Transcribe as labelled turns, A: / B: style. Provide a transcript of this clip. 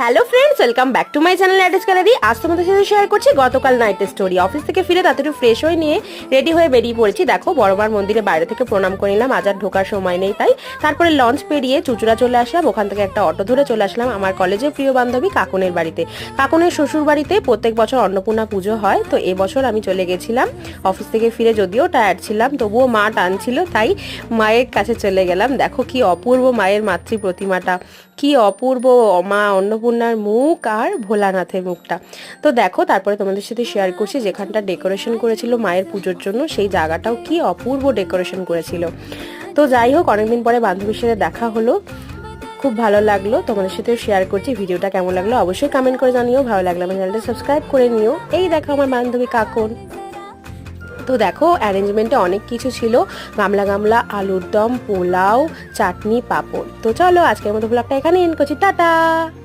A: Hello friends, welcome back to my channel address gallery. আজ তোমাদের সাথে শেয়ার করছি গতকাল নাইটের স্টোরি। অফিস থেকে ফিরে তাড়াতাড়ি ফ্রেশ হয়ে নিয়ে রেডি হয়ে বেরিয়ে পড়েছি। দেখো, বড়মার মন্দিরে বাইরে থেকে প্রণাম করে নিলাম, আজ আর ঢোকার সময় নেই তাই। তারপরে লঞ্চ পেরিয়ে চুচুড়া চলে আসলাম, ওখান থেকে একটা অটো ধরে চলে আসলাম আমার কলেজের প্রিয় বান্ধবী কাকনের বাড়িতে। কাকনের শ্বশুর বাড়িতে প্রত্যেক বছর অন্নপূর্ণা পুজো হয়, তো এবছর আমি চলে গেছিলাম। অফিস থেকে ফিরে যদিও টায়ার্ড ছিলাম, তবুও মা টানছিল তাই মায়ের কাছে চলে গেলাম। দেখো কি অপূর্ব মায়ের মাতৃ প্রতিমাটা, কি অপূর্ব মা অন্নপূর্ণার মুখ আর ভোলানাথের মুখটা। তো দেখো, তারপরে তোমাদের সাথে শেয়ার করছি যেখানটা ডেকোরেশন করেছিল মায়ের পুজোর জন্য, সেই জায়গাটাও কি অপূর্ব ডেকোরেশন করেছিল। তো যাই হোক, অনেকদিন পরে বান্ধবীর সাথে দেখা হলো, খুব ভালো লাগলো। তোমাদের সাথে শেয়ার করছি। ভিডিওটা কেমন লাগলো অবশ্যই কমেন্ট করে জানিও, ভালো লাগলে আমার চ্যানেলটা সাবস্ক্রাইব করে নিও। এই দেখো আমার বান্ধবী কাকন। তো দেখো, অ্যারেঞ্জমেন্টে অনেক কিছু ছিল, গামলা গামলা আলুর দম, পোলাও, চাটনি, পাঁপড়। তো চলো, আজকের মতো ব্লগটা এখানে এন্ড করছি, টাটা।